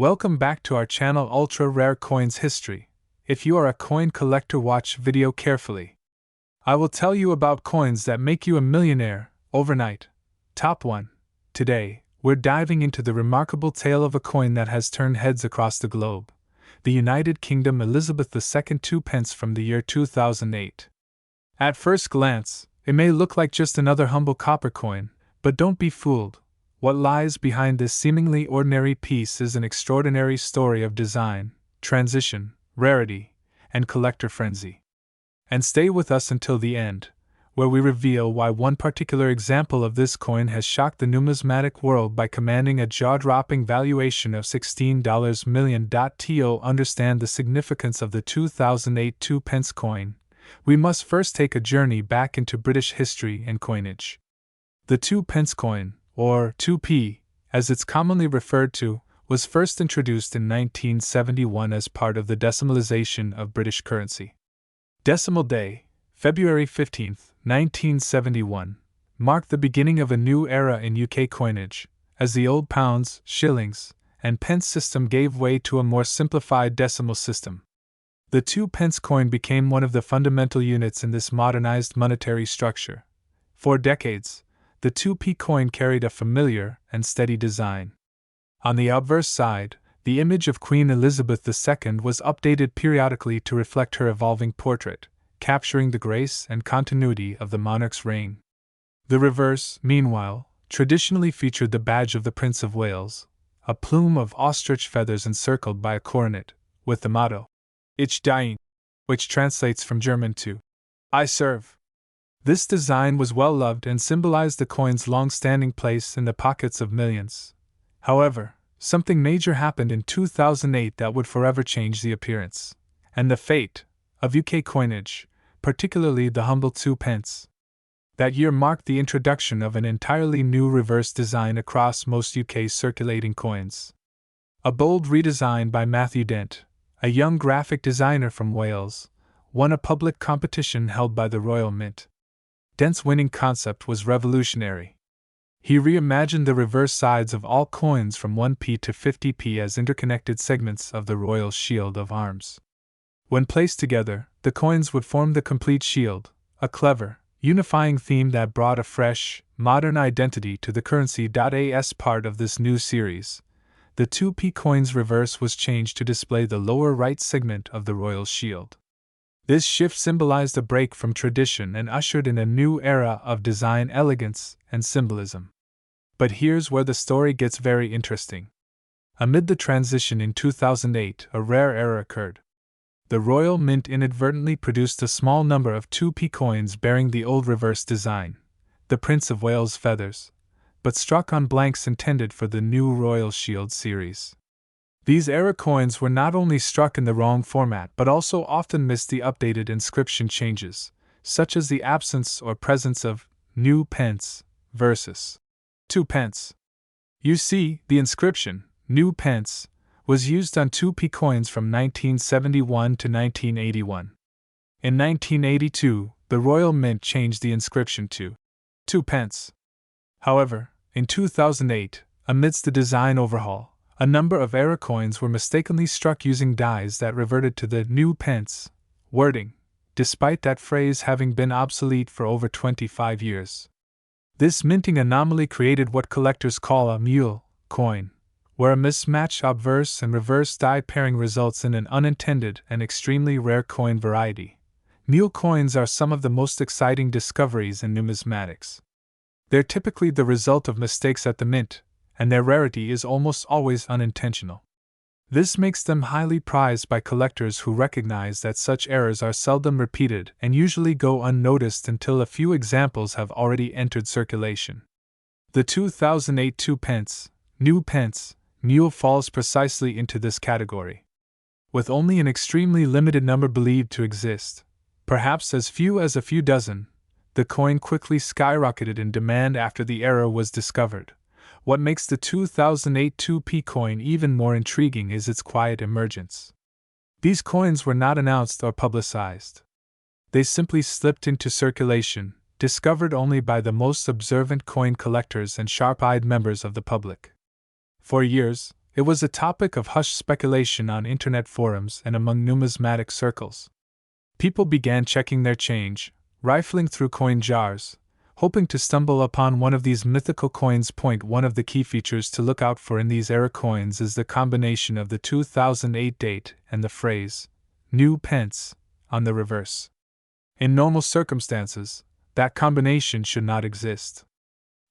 Welcome back to our channel Ultra Rare Coins History. If you are a coin collector, watch video carefully. I will tell you about coins that make you a millionaire overnight. Top 1. Today, we're diving into the remarkable tale of a coin that has turned heads across the globe. The United Kingdom Elizabeth II 2 pence from the year 2008. At first glance, it may look like just another humble copper coin, but don't be fooled. What lies behind this seemingly ordinary piece is an extraordinary story of design, transition, rarity, and collector frenzy. And stay with us until the end, where we reveal why one particular example of this coin has shocked the numismatic world by commanding a jaw-dropping valuation of $16 million. To understand the significance of the 2008 2-pence coin, we must first take a journey back into British history and coinage. The 2-pence coin, or 2p, as it's commonly referred to, was first introduced in 1971 as part of the decimalization of British currency. Decimal Day, February 15, 1971, marked the beginning of a new era in UK coinage, as the old pounds, shillings, and pence system gave way to a more simplified decimal system. The 2-pence coin became one of the fundamental units in this modernized monetary structure. For decades, the 2p coin carried a familiar and steady design. On the obverse side, the image of Queen Elizabeth II was updated periodically to reflect her evolving portrait, capturing the grace and continuity of the monarch's reign. The reverse, meanwhile, traditionally featured the badge of the Prince of Wales, a plume of ostrich feathers encircled by a coronet, with the motto, Ich diene, which translates from German to I serve. This design was well loved and symbolized the coin's long-standing place in the pockets of millions. However, something major happened in 2008 that would forever change the appearance and the fate of UK coinage, particularly the humble 2 pence. That year marked the introduction of an entirely new reverse design across most UK circulating coins. A bold redesign by Matthew Dent, a young graphic designer from Wales, won a public competition held by the Royal Mint. Dent's winning concept was revolutionary. He reimagined the reverse sides of all coins from 1p to 50p as interconnected segments of the royal shield of arms. When placed together, the coins would form the complete shield, a clever, unifying theme that brought a fresh, modern identity to the currency. As part of this new series, the 2p coin's reverse was changed to display the lower right segment of the royal shield. This shift symbolized a break from tradition and ushered in a new era of design elegance and symbolism. But here's where the story gets very interesting. Amid the transition in 2008, a rare error occurred. The Royal Mint inadvertently produced a small number of 2p coins bearing the old reverse design, the Prince of Wales feathers, but struck on blanks intended for the new Royal Shield series. These error coins were not only struck in the wrong format but also often missed the updated inscription changes, such as the absence or presence of new pence versus 2 pence. You see, the inscription, new pence, was used on 2p coins from 1971 to 1981. In 1982, the Royal Mint changed the inscription to 2 pence. However, in 2008, amidst the design overhaul, a number of error coins were mistakenly struck using dies that reverted to the new pence wording, despite that phrase having been obsolete for over 25 years. This minting anomaly created what collectors call a mule coin, where a mismatched obverse and reverse die pairing results in an unintended and extremely rare coin variety. Mule coins are some of the most exciting discoveries in numismatics. They're typically the result of mistakes at the mint, and their rarity is almost always unintentional. This makes them highly prized by collectors who recognize that such errors are seldom repeated and usually go unnoticed until a few examples have already entered circulation. The 2008 2 pence, new pence, mule falls precisely into this category. With only an extremely limited number believed to exist, perhaps as few as a few dozen, the coin quickly skyrocketed in demand after the error was discovered. What makes the 2008 2p coin even more intriguing is its quiet emergence. These coins were not announced or publicized. They simply slipped into circulation, discovered only by the most observant coin collectors and sharp-eyed members of the public. For years, It was a topic of hushed speculation on internet forums and among numismatic circles. People began checking their change, rifling through coin jars, hoping to stumble upon one of these mythical coins. One of the key features to look out for in these era coins is the combination of the 2008 date and the phrase, new pence, on the reverse. In normal circumstances, that combination should not exist.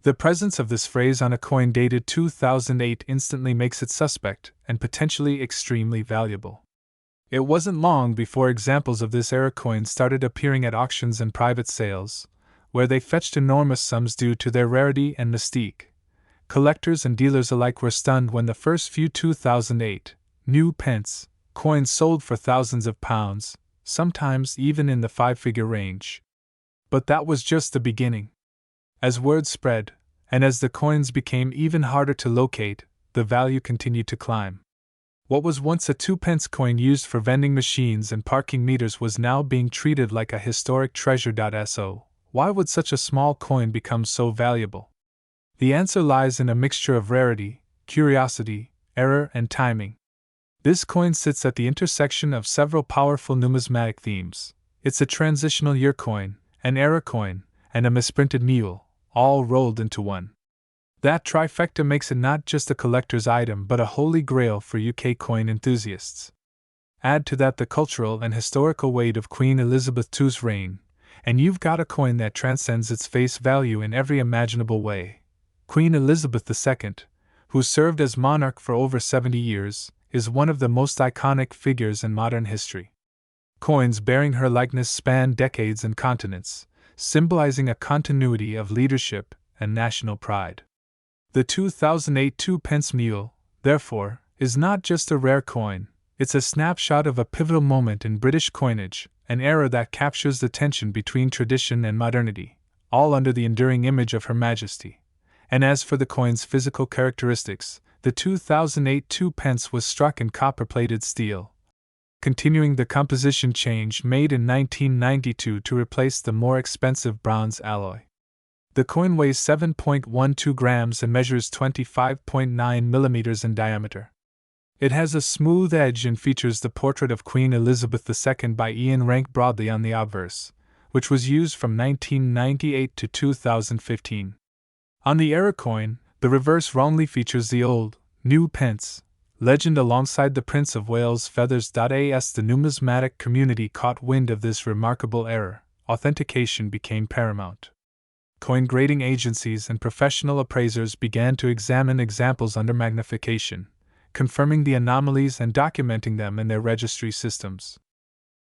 The presence of this phrase on a coin dated 2008 instantly makes it suspect and potentially extremely valuable. It wasn't long before examples of this era coin started appearing at auctions and private sales, where they fetched enormous sums due to their rarity and mystique. Collectors and dealers alike were stunned when the first few 2008 new pence coins sold for thousands of pounds, sometimes even in the five-figure range. But that was just the beginning. As word spread, and as the coins became even harder to locate, the value continued to climb. What was once a 2-pence coin used for vending machines and parking meters was now being treated like a historic treasure. So, why would such a small coin become so valuable? The answer lies in a mixture of rarity, curiosity, error, and timing. This coin sits at the intersection of several powerful numismatic themes. It's a transitional year coin, an era coin, and a misprinted mule, all rolled into one. That trifecta makes it not just a collector's item but a holy grail for UK coin enthusiasts. Add to that the cultural and historical weight of Queen Elizabeth II's reign, and you've got a coin that transcends its face value in every imaginable way. Queen Elizabeth II, who served as monarch for over 70 years, is one of the most iconic figures in modern history. Coins bearing her likeness span decades and continents, symbolizing a continuity of leadership and national pride. The 2008 2-pence mule, therefore, is not just a rare coin, it's a snapshot of a pivotal moment in British coinage, an era that captures the tension between tradition and modernity, all under the enduring image of Her Majesty. And as for the coin's physical characteristics, the 2008 2-pence was struck in copper-plated steel, continuing the composition change made in 1992 to replace the more expensive bronze alloy. The coin weighs 7.12 grams and measures 25.9 millimeters in diameter. It has a smooth edge and features the portrait of Queen Elizabeth II by Ian Rank broadly on the obverse, which was used from 1998 to 2015. On the era coin, the reverse wrongly features the old, new pence legend alongside the Prince of Wales feathers. As the numismatic community caught wind of this remarkable error, authentication became paramount. Coin grading agencies and professional appraisers began to examine examples under magnification, confirming the anomalies and documenting them in their registry systems.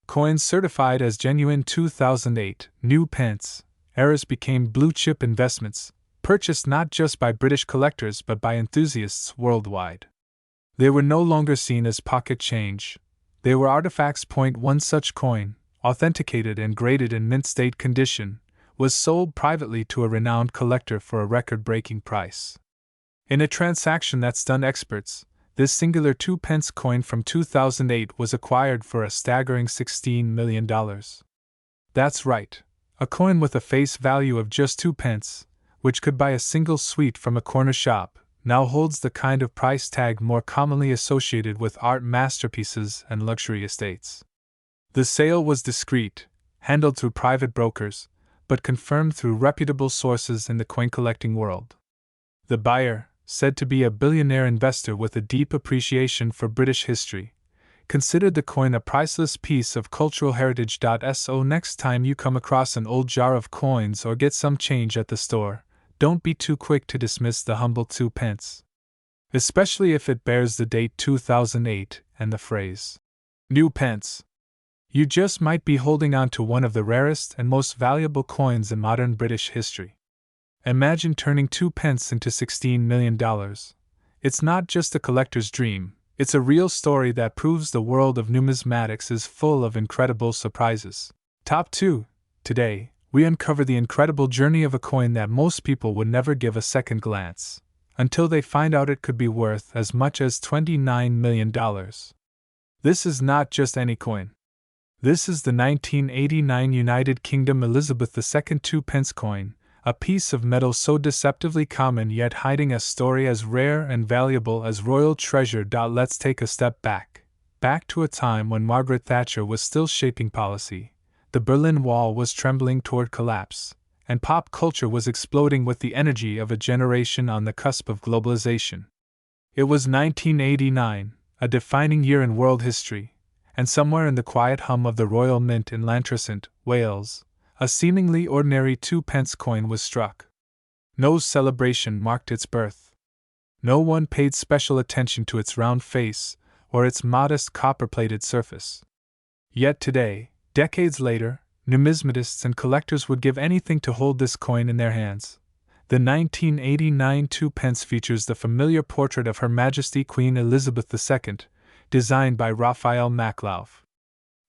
Coins certified as genuine 2008 new pence errors became blue-chip investments, purchased not just by British collectors but by enthusiasts worldwide. They were no longer seen as pocket change, they were artifacts. One such coin, authenticated and graded in mint-state condition, was sold privately to a renowned collector for a record-breaking price. In a transaction that stunned experts, this singular 2-pence coin from 2008 was acquired for a staggering $16 million. That's right, a coin with a face value of just 2 pence, which could buy a single sweet from a corner shop, now holds the kind of price tag more commonly associated with art masterpieces and luxury estates. The sale was discreet, handled through private brokers, but confirmed through reputable sources in the coin collecting world. The buyer, said to be a billionaire investor with a deep appreciation for British history, considered the coin a priceless piece of cultural heritage. So next time you come across an old jar of coins or get some change at the store, don't be too quick to dismiss the humble 2 pence. Especially if it bears the date 2008 and the phrase, new pence. You just might be holding on to one of the rarest and most valuable coins in modern British history. Imagine turning 2 pence into $16 million. It's not just a collector's dream, it's a real story that proves the world of numismatics is full of incredible surprises. Top 2. Today, we uncover the incredible journey of a coin that most people would never give a second glance, until they find out it could be worth as much as $29 million. This is not just any coin. This is the 1989 United Kingdom Elizabeth II 2-pence coin, a piece of metal so deceptively common yet hiding a story as rare and valuable as royal treasure. Let's take a step back to a time when Margaret Thatcher was still shaping policy, the Berlin Wall was trembling toward collapse, and pop culture was exploding with the energy of a generation on the cusp of globalization. It was 1989, a defining year in world history, and somewhere in the quiet hum of the Royal Mint in Llantrisant, Wales, a seemingly ordinary 2-pence coin was struck. No celebration marked its birth. No one paid special attention to its round face or its modest copper-plated surface. Yet today, decades later, numismatists and collectors would give anything to hold this coin in their hands. The 1989 2-pence features the familiar portrait of Her Majesty Queen Elizabeth II, designed by Raphael Maklauf.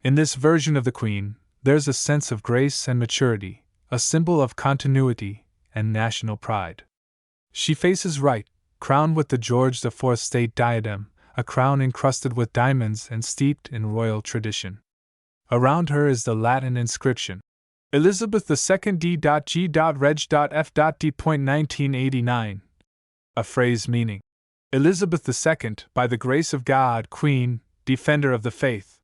In this version of the Queen, there's a sense of grace and maturity, a symbol of continuity and national pride. She faces right, crowned with the George IV state diadem, a crown encrusted with diamonds and steeped in royal tradition. Around her is the Latin inscription, Elizabeth II D.G.Reg.F.D.1989, a phrase meaning, Elizabeth II, by the grace of God, Queen, Defender of the Faith.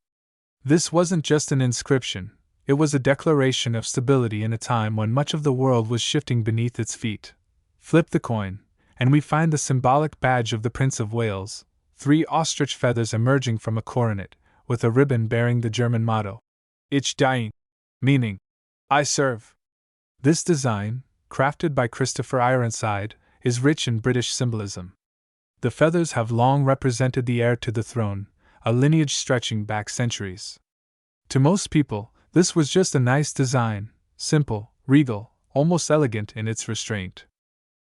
This wasn't just an inscription, it was a declaration of stability in a time when much of the world was shifting beneath its feet. Flip the coin, and we find the symbolic badge of the Prince of Wales, 3 ostrich feathers emerging from a coronet, with a ribbon bearing the German motto, Ich diene, meaning, I serve. This design, crafted by Christopher Ironside, is rich in British symbolism. The feathers have long represented the heir to the throne, a lineage stretching back centuries. To most people, this was just a nice design, simple, regal, almost elegant in its restraint.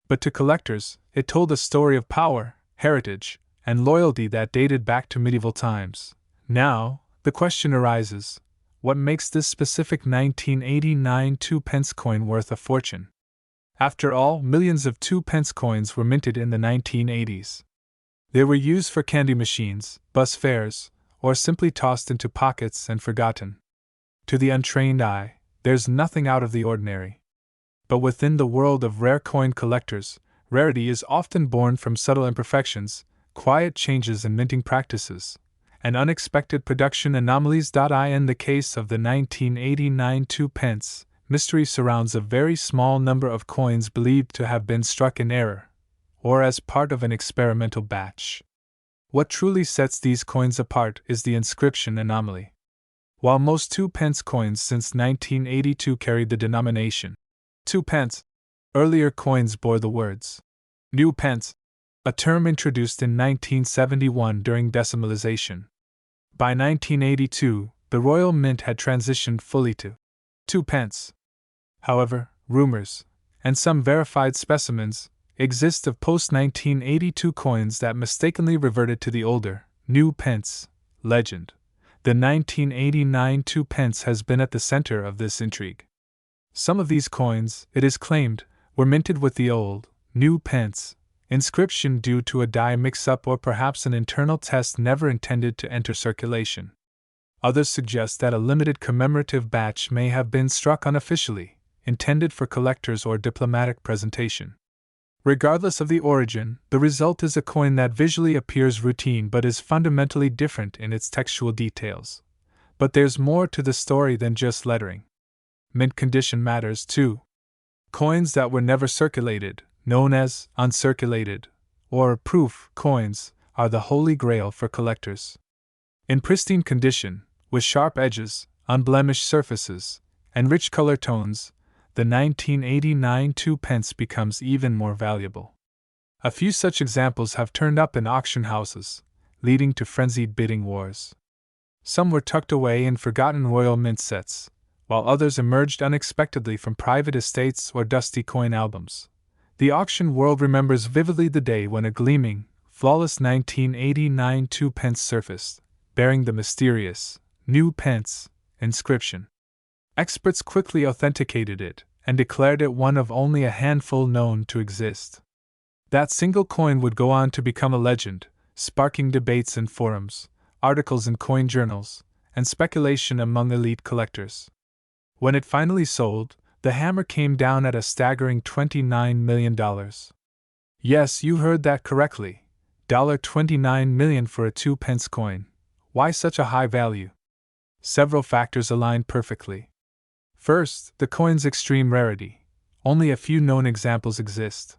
But to collectors, it told a story of power, heritage, and loyalty that dated back to medieval times. Now, the question arises, what makes this specific 1989 2-pence coin worth a fortune? After all, millions of 2-pence coins were minted in the 1980s. They were used for candy machines, bus fares, or simply tossed into pockets and forgotten. To the untrained eye, there's nothing out of the ordinary. But within the world of rare coin collectors, rarity is often born from subtle imperfections, quiet changes in minting practices, and unexpected production anomalies. In the case of the 1989 2-pence, mystery surrounds a very small number of coins believed to have been struck in error, or as part of an experimental batch. What truly sets these coins apart is the inscription anomaly. While most 2-pence coins since 1982 carried the denomination 2-pence, earlier coins bore the words new pence, a term introduced in 1971 during decimalization. By 1982, the Royal Mint had transitioned fully to 2-pence. However, rumors, and some verified specimens, exist of post-1982 coins that mistakenly reverted to the older, new pence legend. The 1989 2-pence has been at the center of this intrigue. Some of these coins, it is claimed, were minted with the old, new pence inscription due to a die mix-up or perhaps an internal test never intended to enter circulation. Others suggest that a limited commemorative batch may have been struck unofficially, intended for collectors or diplomatic presentation. Regardless of the origin, the result is a coin that visually appears routine but is fundamentally different in its textual details. But there's more to the story than just lettering. Mint condition matters too. Coins that were never circulated, known as uncirculated, or proof coins, are the holy grail for collectors. In pristine condition, with sharp edges, unblemished surfaces, and rich color tones, the 1989 2-pence becomes even more valuable. A few such examples have turned up in auction houses, leading to frenzied bidding wars. Some were tucked away in forgotten royal mint sets, while others emerged unexpectedly from private estates or dusty coin albums. The auction world remembers vividly the day when a gleaming, flawless 1989 2-pence surfaced, bearing the mysterious, new pence inscription. Experts quickly authenticated it and declared it one of only a handful known to exist. That single coin would go on to become a legend, sparking debates in forums, articles in coin journals, and speculation among elite collectors. When it finally sold, The hammer came down at a staggering $29 million. Yes, you heard that correctly. $29 million for a 2-pence coin. Why such a high value? Several factors aligned perfectly. First, the coin's extreme rarity. Only a few known examples exist.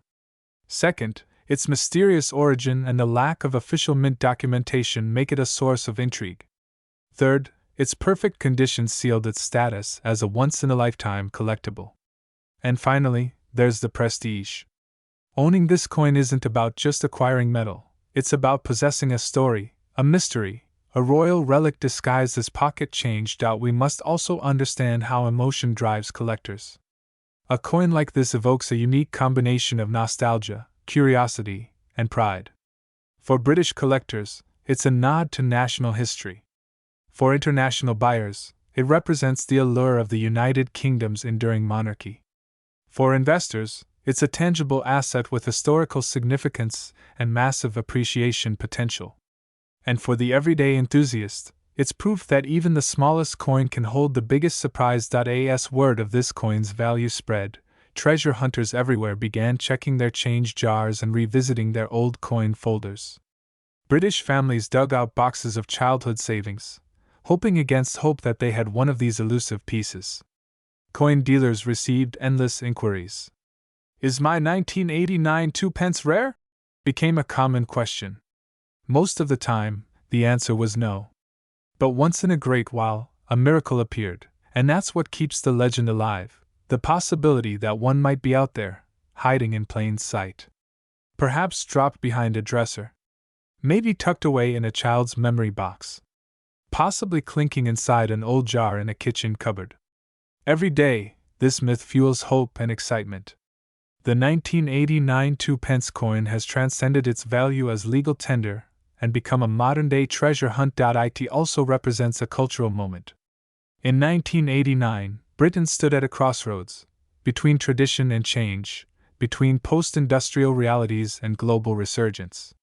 Second, its mysterious origin and the lack of official mint documentation make it a source of intrigue. Third, its perfect conditions sealed its status as a once-in-a-lifetime collectible. And finally, there's the prestige. Owning this coin isn't about just acquiring metal, it's about possessing a story, a mystery, a royal relic disguised as pocket change. We must also understand how emotion drives collectors. A coin like this evokes a unique combination of nostalgia, curiosity, and pride. For British collectors, it's a nod to national history. For international buyers, it represents the allure of the United Kingdom's enduring monarchy. For investors, it's a tangible asset with historical significance and massive appreciation potential. And for the everyday enthusiast, it's proof that even the smallest coin can hold the biggest surprise. As word of this coin's value spread, treasure hunters everywhere began checking their change jars and revisiting their old coin folders. British families dug out boxes of childhood savings, hoping against hope that they had one of these elusive pieces. Coin dealers received endless inquiries. Is my 1989 2-pence rare? Became a common question. Most of the time, the answer was no. But once in a great while, a miracle appeared, and that's what keeps the legend alive, the possibility that one might be out there, hiding in plain sight. Perhaps dropped behind a dresser. Maybe tucked away in a child's memory box. Possibly clinking inside an old jar in a kitchen cupboard. Every day, this myth fuels hope and excitement. The 1989 2-pence coin has transcended its value as legal tender and become a modern-day treasure hunt. It also represents a cultural moment. In 1989, Britain stood at a crossroads, between tradition and change, between post-industrial realities and global resurgence.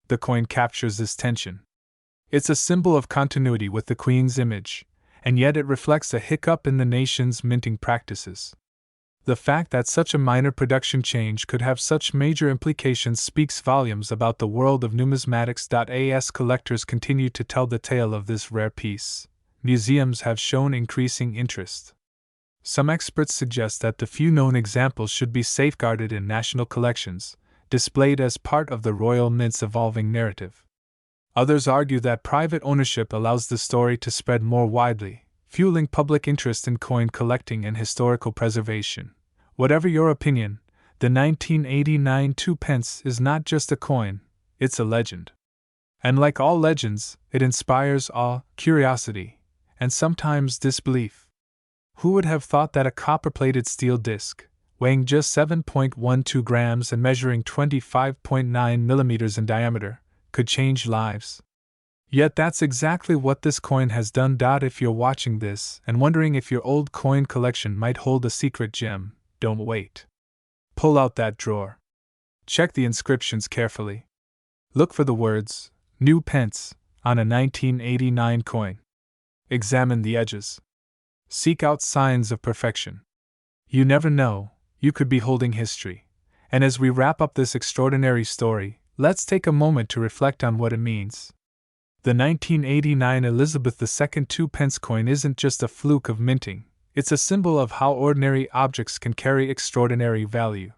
The coin captures this tension. It's a symbol of continuity with the Queen's image, and yet it reflects a hiccup in the nation's minting practices. The fact that such a minor production change could have such major implications speaks volumes about the world of numismatics. As collectors continue to tell the tale of this rare piece, museums have shown increasing interest. Some experts suggest that the few known examples should be safeguarded in national collections, displayed as part of the Royal Mint's evolving narrative. Others argue that private ownership allows the story to spread more widely, fueling public interest in coin collecting and historical preservation. Whatever your opinion, the 1989 2-pence is not just a coin, it's a legend. And like all legends, it inspires awe, curiosity, and sometimes disbelief. Who would have thought that a copper-plated steel disc, weighing just 7.12 grams and measuring 25.9 millimeters in diameter, could change lives? Yet that's exactly what this coin has done. If you're watching this and wondering if your old coin collection might hold a secret gem, don't wait. Pull out that drawer. Check the inscriptions carefully. Look for the words, "New Pence," on a 1989 coin. Examine the edges. Seek out signs of perfection. You never know, you could be holding history. And as we wrap up this extraordinary story, let's take a moment to reflect on what it means. The 1989 Elizabeth II 2-pence coin isn't just a fluke of minting, it's a symbol of how ordinary objects can carry extraordinary value.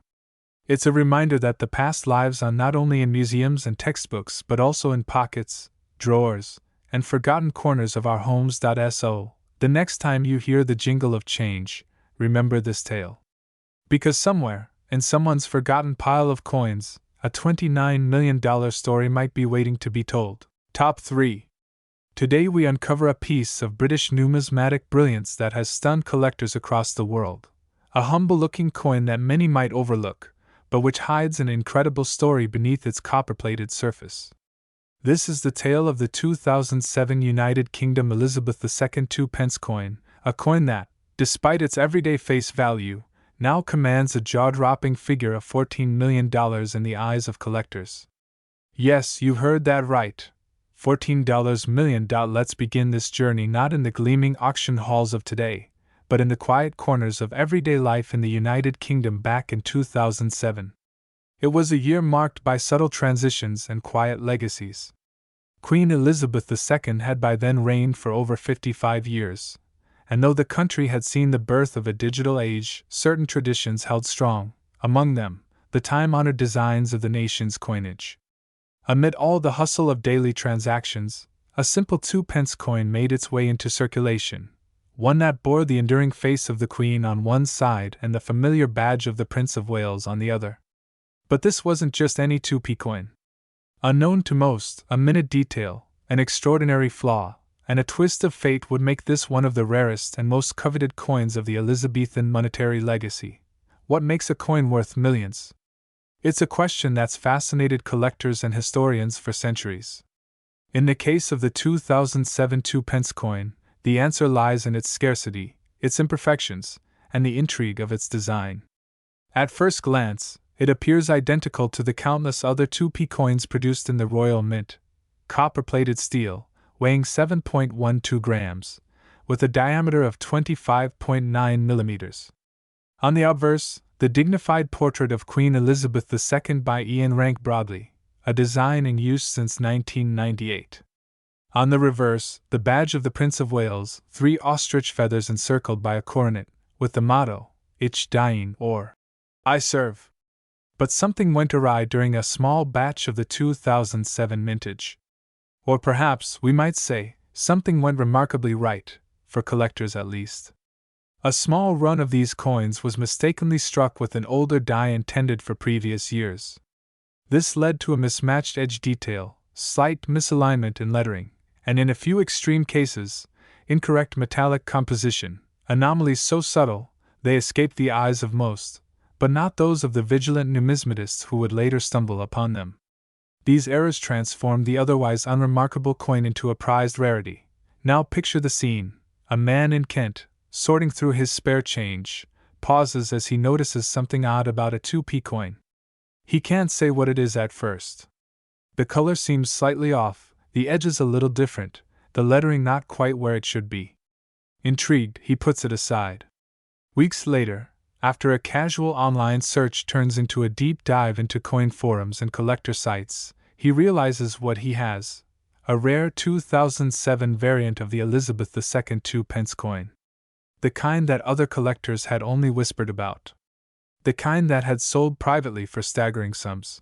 It's a reminder that the past lives on not only in museums and textbooks but also in pockets, drawers, and forgotten corners of our homes. So, the next time you hear the jingle of change, remember this tale. Because somewhere, in someone's forgotten pile of coins, a $29 million story might be waiting to be told. Top 3. Today we uncover a piece of British numismatic brilliance that has stunned collectors across the world. A humble-looking coin that many might overlook, but which hides an incredible story beneath its copper-plated surface. This is the tale of the 2007 United Kingdom Elizabeth II 2-pence coin, a coin that, despite its everyday face value, now commands a jaw-dropping figure of $14 million in the eyes of collectors. Yes, you heard that right. $14 million. Let's begin this journey not in the gleaming auction halls of today, but in the quiet corners of everyday life in the United Kingdom back in 2007. It was a year marked by subtle transitions and quiet legacies. Queen Elizabeth II had by then reigned for over 55 years, and though the country had seen the birth of a digital age, certain traditions held strong, among them, the time-honored designs of the nation's coinage. Amid all the hustle of daily transactions, a simple 2-pence coin made its way into circulation, one that bore the enduring face of the Queen on one side and the familiar badge of the Prince of Wales on the other. But this wasn't just any 2p coin. Unknown to most, a minute detail, an extraordinary flaw, and a twist of fate would make this one of the rarest and most coveted coins of the Elizabethan monetary legacy. What makes a coin worth millions? It's a question that's fascinated collectors and historians for centuries. In the case of the 2007 2-pence coin, the answer lies in its scarcity, its imperfections, and the intrigue of its design. At first glance, it appears identical to the countless other 2p coins produced in the Royal Mint, copper-plated steel, weighing 7.12 grams, with a diameter of 25.9 millimeters. On the obverse, the dignified portrait of Queen Elizabeth II by Ian Rank Broadley, a design in use since 1998. On the reverse, the badge of the Prince of Wales, 3 ostrich feathers encircled by a coronet, with the motto, Ich diene, or I serve. But something went awry during a small batch of the 2007 mintage. Or perhaps, we might say, something went remarkably right, for collectors at least. A small run of these coins was mistakenly struck with an older die intended for previous years. This led to a mismatched edge detail, slight misalignment in lettering, and in a few extreme cases, incorrect metallic composition, anomalies so subtle, they escaped the eyes of most, but not those of the vigilant numismatists who would later stumble upon them. These errors transformed the otherwise unremarkable coin into a prized rarity. Now picture the scene: a man in Kent, sorting through his spare change, pauses as he notices something odd about a 2p coin. He can't say what it is at first. The color seems slightly off, the edges a little different, the lettering not quite where it should be. Intrigued, he puts it aside. Weeks later, after a casual online search turns into a deep dive into coin forums and collector sites, he realizes what he has: a rare 2007 variant of the Elizabeth II 2-pence coin. The kind that other collectors had only whispered about. The kind that had sold privately for staggering sums.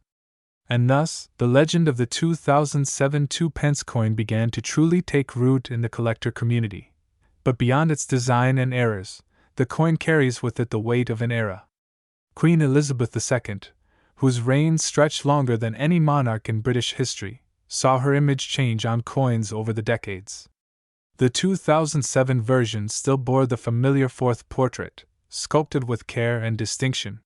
And thus, the legend of the 2007 2-pence coin began to truly take root in the collector community. But beyond its design and errors, the coin carries with it the weight of an era. Queen Elizabeth II, whose reign stretched longer than any monarch in British history, saw her image change on coins over the decades. The 2007 version still bore the familiar fourth portrait, sculpted with care and distinction.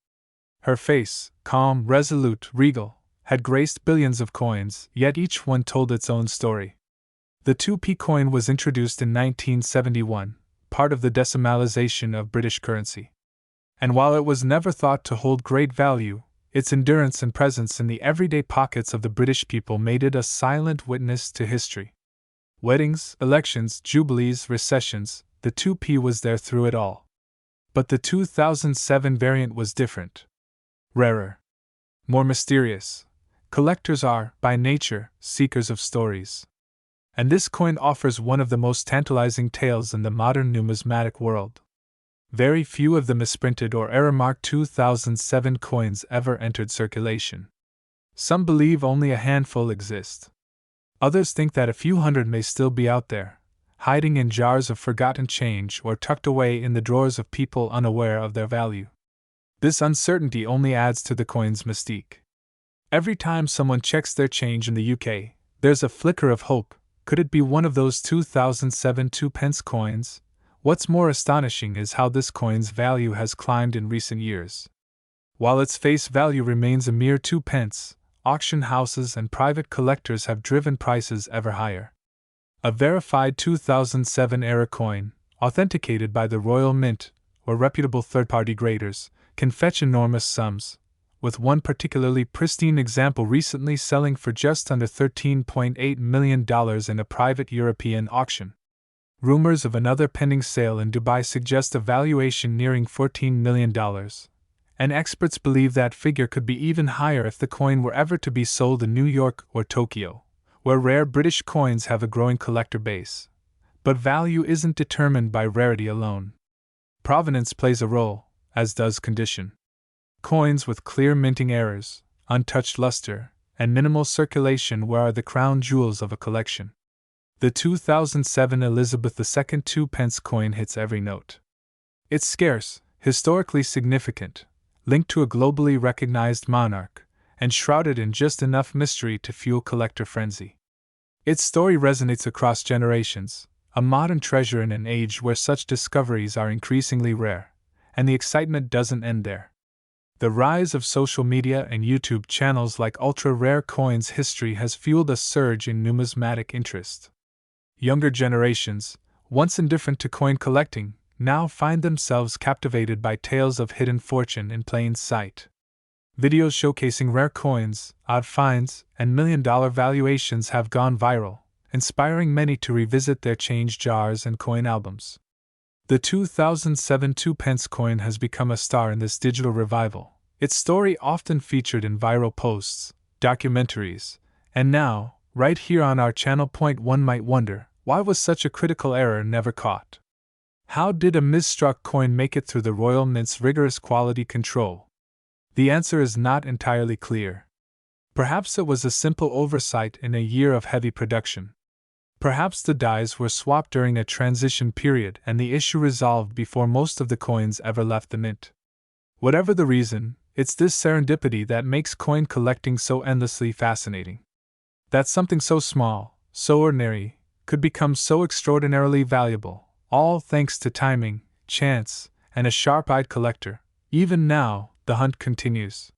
Her face, calm, resolute, regal, had graced billions of coins, yet each one told its own story. The 2p coin was introduced in 1971, part of the decimalization of British currency. And while it was never thought to hold great value, its endurance and presence in the everyday pockets of the British people made it a silent witness to history. Weddings, elections, jubilees, recessions, the 2p was there through it all. But the 2007 variant was different. Rarer. More mysterious. Collectors are, by nature, seekers of stories. And this coin offers one of the most tantalizing tales in the modern numismatic world. Very few of the misprinted or error-marked 2007 coins ever entered circulation. Some believe only a handful exist. Others think that a few hundred may still be out there, hiding in jars of forgotten change or tucked away in the drawers of people unaware of their value. This uncertainty only adds to the coin's mystique. Every time someone checks their change in the UK, there's a flicker of hope. Could it be one of those 2007 2-pence coins? What's more astonishing is how this coin's value has climbed in recent years. While its face value remains a mere 2 pence, auction houses and private collectors have driven prices ever higher. A verified 2007 era coin, authenticated by the Royal Mint or reputable third-party graders, can fetch enormous sums, with one particularly pristine example recently selling for just under $13.8 million in a private European auction. Rumors of another pending sale in Dubai suggest a valuation nearing $14 million, and experts believe that figure could be even higher if the coin were ever to be sold in New York or Tokyo, where rare British coins have a growing collector base. But value isn't determined by rarity alone. Provenance plays a role, as does condition. Coins with clear minting errors, untouched luster, and minimal circulation are the crown jewels of a collection. The 2007 Elizabeth II 2 pence coin hits every note. It's scarce, historically significant, linked to a globally recognized monarch, and shrouded in just enough mystery to fuel collector frenzy. Its story resonates across generations, a modern treasure in an age where such discoveries are increasingly rare, and the excitement doesn't end there. The rise of social media and YouTube channels like Ultra Rare Coins History has fueled a surge in numismatic interest. Younger generations, once indifferent to coin collecting, now find themselves captivated by tales of hidden fortune in plain sight. Videos showcasing rare coins, odd finds, and million-dollar valuations have gone viral, inspiring many to revisit their change jars and coin albums. The 2007 2 pence coin has become a star in this digital revival, its story often featured in viral posts, documentaries, and now, right here on our channel. One might wonder, why was such a critical error never caught? How did a misstruck coin make it through the Royal Mint's rigorous quality control? The answer is not entirely clear. Perhaps it was a simple oversight in a year of heavy production. Perhaps the dies were swapped during a transition period and the issue resolved before most of the coins ever left the mint. Whatever the reason, it's this serendipity that makes coin collecting so endlessly fascinating. That something so small, so ordinary, could become so extraordinarily valuable, all thanks to timing, chance, and a sharp-eyed collector. Even now, the hunt continues.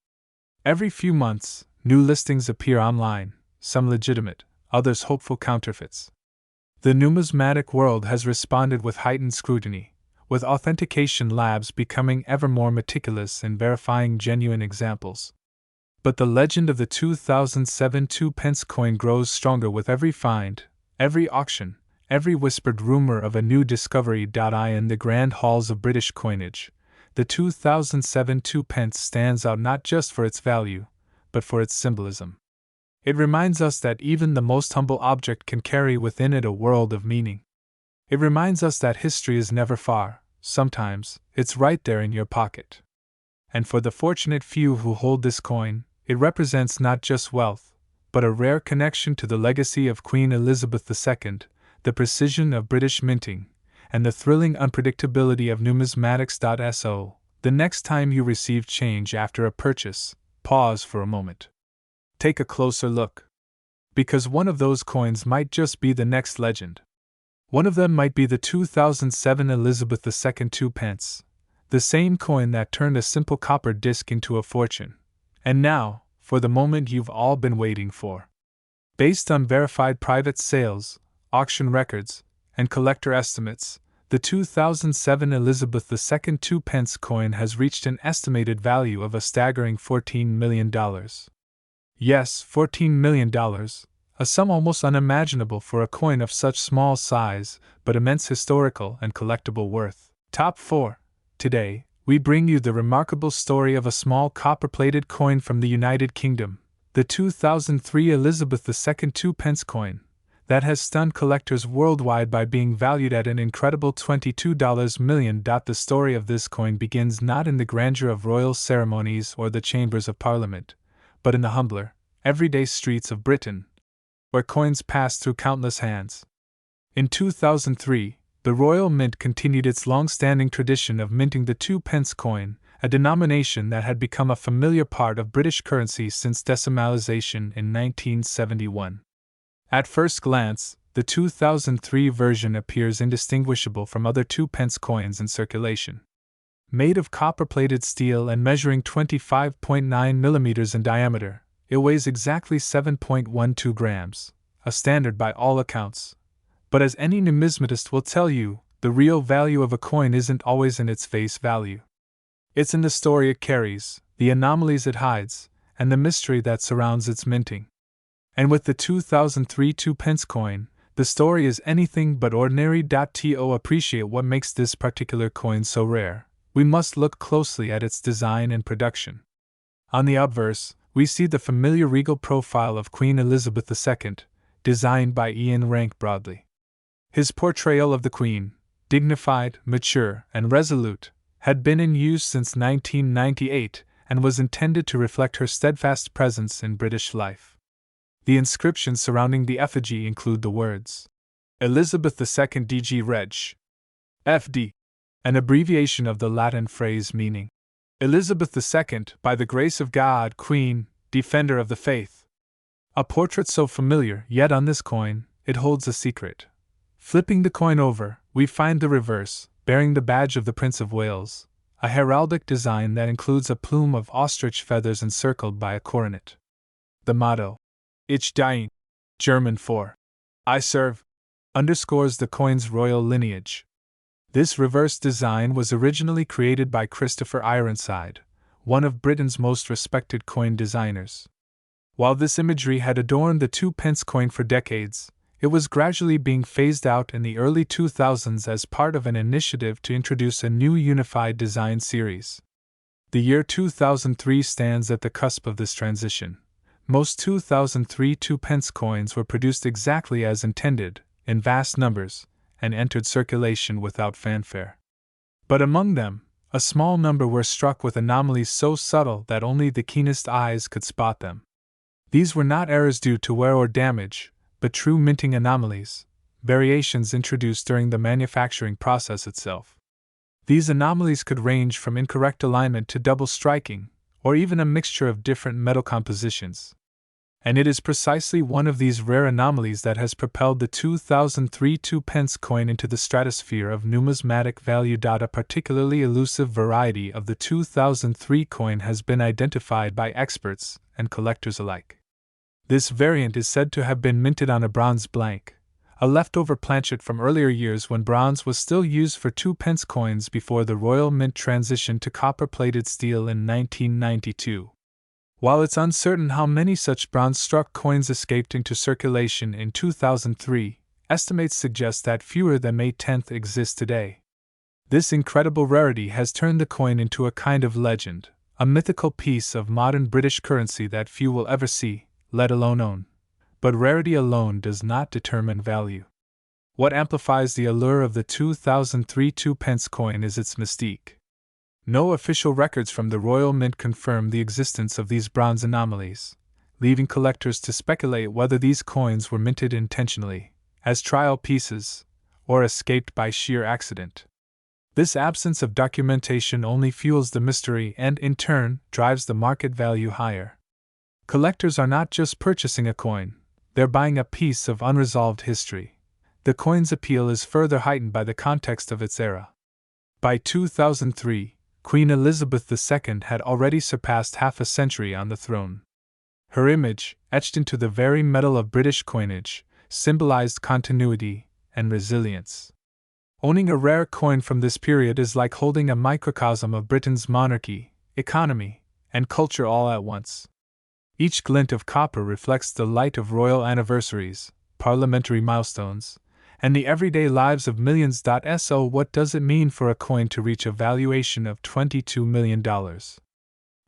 Every few months, new listings appear online, some legitimate, others hopeful counterfeits. The numismatic world has responded with heightened scrutiny, with authentication labs becoming ever more meticulous in verifying genuine examples. But the legend of the 2007 2 pence coin grows stronger with every find, every auction, every whispered rumor of a new discovery. In the grand halls of British coinage, the 2007 2 pence stands out not just for its value, but for its symbolism. It reminds us that even the most humble object can carry within it a world of meaning. It reminds us that history is never far, sometimes, it's right there in your pocket. And for the fortunate few who hold this coin, it represents not just wealth, but a rare connection to the legacy of Queen Elizabeth II, the precision of British minting, and the thrilling unpredictability of numismatics. So, the next time you receive change after a purchase, pause for a moment. Take a closer look. Because one of those coins might just be the next legend. One of them might be the 2007 Elizabeth II 2 pence, the same coin that turned a simple copper disc into a fortune. And now, for the moment you've all been waiting for. Based on verified private sales, auction records, and collector estimates, the 2007 Elizabeth II 2 pence coin has reached an estimated value of a staggering $14 million. Yes, $14 million, a sum almost unimaginable for a coin of such small size, but immense historical and collectible worth. Top 4. Today, we bring you the remarkable story of a small copper-plated coin from the United Kingdom, the 2003 Elizabeth II 2 pence coin, that has stunned collectors worldwide by being valued at an incredible $22 million. The story of this coin begins not in the grandeur of royal ceremonies or the chambers of Parliament, but in the humbler, everyday streets of Britain, where coins passed through countless hands. In 2003, the Royal Mint continued its long-standing tradition of minting the 2 pence coin, a denomination that had become a familiar part of British currency since decimalization in 1971. At first glance, the 2003 version appears indistinguishable from other 2 pence coins in circulation. Made of copper-plated steel and measuring 25.9 millimeters in diameter, it weighs exactly 7.12 grams, a standard by all accounts. But as any numismatist will tell you, the real value of a coin isn't always in its face value. It's in the story it carries, the anomalies it hides, and the mystery that surrounds its minting. And with the 2003 2 pence coin, The story is anything but ordinary. To appreciate what makes this particular coin so rare, we must look closely at its design and production. On the obverse, we see the familiar regal profile of Queen Elizabeth II, designed by Ian Rank Broadley. His portrayal of the Queen, dignified, mature, and resolute, had been in use since 1998 and was intended to reflect her steadfast presence in British life. The inscriptions surrounding the effigy include the words, Elizabeth II DG Reg. FD, an abbreviation of the Latin phrase meaning, Elizabeth II, by the grace of God, Queen, Defender of the Faith. A portrait so familiar, yet on this coin, it holds a secret. Flipping the coin over, we find the reverse, bearing the badge of the Prince of Wales, a heraldic design that includes a plume of ostrich feathers encircled by a coronet. The motto, Ich diene, German for I serve, underscores the coin's royal lineage. This reverse design was originally created by Christopher Ironside, one of Britain's most respected coin designers. While this imagery had adorned the 2p coin for decades, it was gradually being phased out in the early 2000s as part of an initiative to introduce a new unified design series. The year 2003 stands at the cusp of this transition. Most 2003 2p coins were produced exactly as intended, in vast numbers, and entered circulation without fanfare. But among them, a small number were struck with anomalies so subtle that only the keenest eyes could spot them. These were not errors due to wear or damage, but true minting anomalies, variations introduced during the manufacturing process itself. These anomalies could range from incorrect alignment to double striking, or even a mixture of different metal compositions. And it is precisely one of these rare anomalies that has propelled the 2003 2p coin into the stratosphere of numismatic value. A particularly elusive variety of the 2003 coin has been identified by experts and collectors alike. This variant is said to have been minted on a bronze blank, a leftover planchet from earlier years when bronze was still used for 2p coins before the Royal Mint transitioned to copper-plated steel in 1992. While it's uncertain how many such bronze-struck coins escaped into circulation in 2003, estimates suggest that fewer than May 10th exist today. This incredible rarity has turned the coin into a kind of legend, a mythical piece of modern British currency that few will ever see, let alone own. But rarity alone does not determine value. What amplifies the allure of the 2003 2p coin is its mystique. No official records from the Royal Mint confirm the existence of these bronze anomalies, leaving collectors to speculate whether these coins were minted intentionally, as trial pieces, or escaped by sheer accident. This absence of documentation only fuels the mystery and, in turn, drives the market value higher. Collectors are not just purchasing a coin, they're buying a piece of unresolved history. The coin's appeal is further heightened by the context of its era. By 2003, Queen Elizabeth II had already surpassed half a century on the throne. Her image, etched into the very metal of British coinage, symbolized continuity and resilience. Owning a rare coin from this period is like holding a microcosm of Britain's monarchy, economy, and culture all at once. Each glint of copper reflects the light of royal anniversaries, parliamentary milestones, and the everyday lives of millions. So, what does it mean for a coin to reach a valuation of $22 million?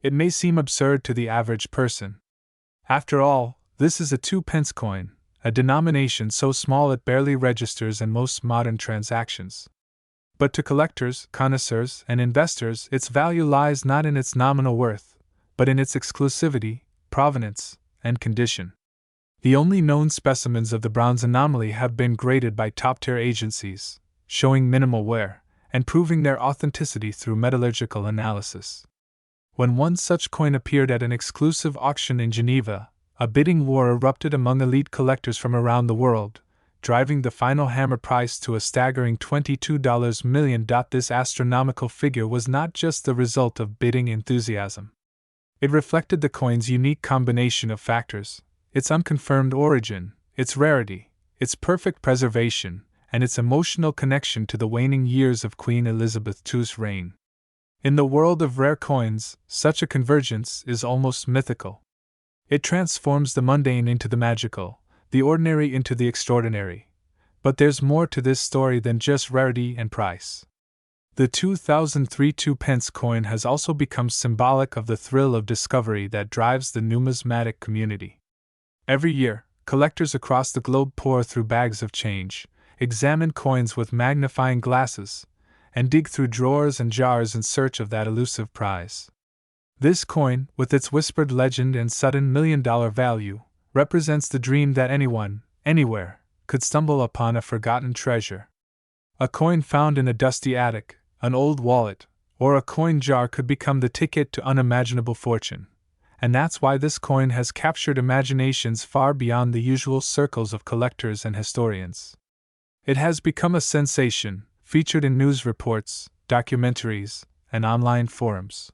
It may seem absurd to the average person. After all, this is a 2p coin, a denomination so small it barely registers in most modern transactions. But to collectors, connoisseurs, and investors, its value lies not in its nominal worth, but in its exclusivity, provenance, and condition. The only known specimens of the bronze anomaly have been graded by top-tier agencies, showing minimal wear, and proving their authenticity through metallurgical analysis. When one such coin appeared at an exclusive auction in Geneva, a bidding war erupted among elite collectors from around the world, driving the final hammer price to a staggering $22 million. This astronomical figure was not just the result of bidding enthusiasm. It reflected the coin's unique combination of factors: its unconfirmed origin, its rarity, its perfect preservation, and its emotional connection to the waning years of Queen Elizabeth II's reign. In the world of rare coins, such a convergence is almost mythical. It transforms the mundane into the magical, the ordinary into the extraordinary, But there's more to this story than just rarity and price. The 2003 2-pence coin has also become symbolic of the thrill of discovery that drives the numismatic community. Every year, collectors across the globe pour through bags of change, examine coins with magnifying glasses, and dig through drawers and jars in search of that elusive prize. This coin, with its whispered legend and sudden million-dollar value, represents the dream that anyone, anywhere, could stumble upon a forgotten treasure. A coin found in a dusty attic, an old wallet, or a coin jar could become the ticket to unimaginable fortune. And that's why this coin has captured imaginations far beyond the usual circles of collectors and historians. It has become a sensation, featured in news reports, documentaries, and online forums.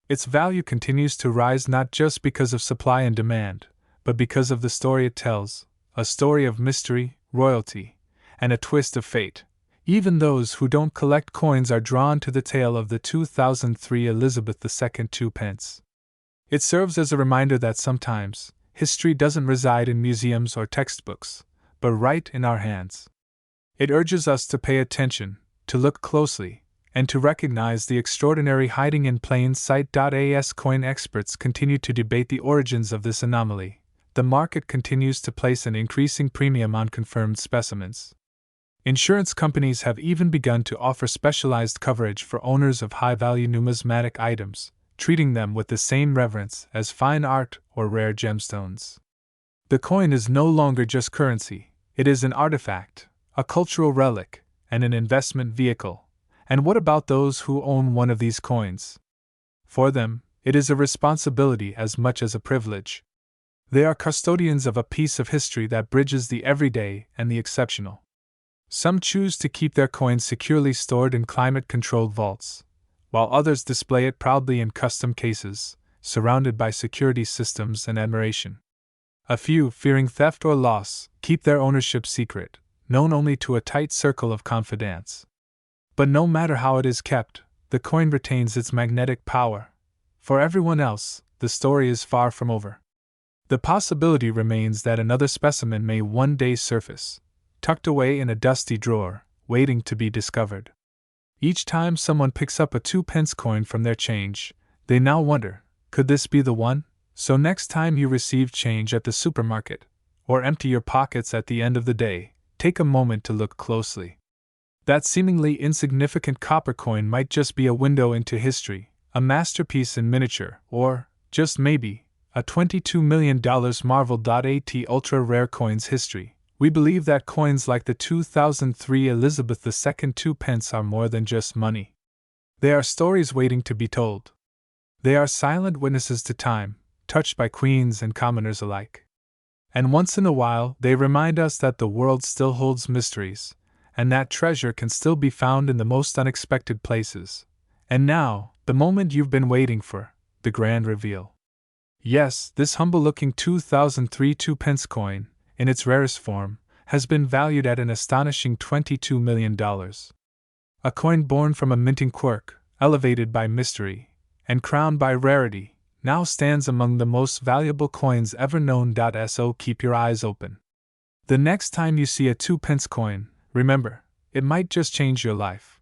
Its value continues to rise not just because of supply and demand, but because of the story it tells, a story of mystery, royalty, and a twist of fate. Even those who don't collect coins are drawn to the tale of the 2003 Elizabeth II 2-pence. It serves as a reminder that sometimes, history doesn't reside in museums or textbooks, but right in our hands. It urges us to pay attention, to look closely, and to recognize the extraordinary hiding in plain sight. As coin experts continue to debate the origins of this anomaly, the market continues to place an increasing premium on confirmed specimens. Insurance companies have even begun to offer specialized coverage for owners of high-value numismatic items, treating them with the same reverence as fine art or rare gemstones. The coin is no longer just currency, it is an artifact, a cultural relic, and an investment vehicle. And what about those who own one of these coins? For them, it is a responsibility as much as a privilege. They are custodians of a piece of history that bridges the everyday and the exceptional. Some choose to keep their coins securely stored in climate-controlled vaults, while others display it proudly in custom cases, surrounded by security systems and admiration. A few, fearing theft or loss, keep their ownership secret, known only to a tight circle of confidants. But no matter how it is kept, the coin retains its magnetic power. For everyone else, the story is far from over. The possibility remains that another specimen may one day surface, tucked away in a dusty drawer, waiting to be discovered. Each time someone picks up a 2-pence coin from their change, they now wonder, could this be the one? So next time you receive change at the supermarket, or empty your pockets at the end of the day, take a moment to look closely. That seemingly insignificant copper coin might just be a window into history, a masterpiece in miniature, or, just maybe, a $22 million marvel. At ultra-rare coins history, we believe that coins like the 2003 Elizabeth II 2-pence are more than just money. They are stories waiting to be told. They are silent witnesses to time, touched by queens and commoners alike. And once in a while, they remind us that the world still holds mysteries, and that treasure can still be found in the most unexpected places. And now, the moment you've been waiting for, the grand reveal. Yes, this humble-looking 2003 2-pence coin, in its rarest form, has been valued at an astonishing $22 million. A coin born from a minting quirk, elevated by mystery, and crowned by rarity, now stands among the most valuable coins ever known. So keep your eyes open. The next time you see a 2-pence coin, remember, it might just change your life.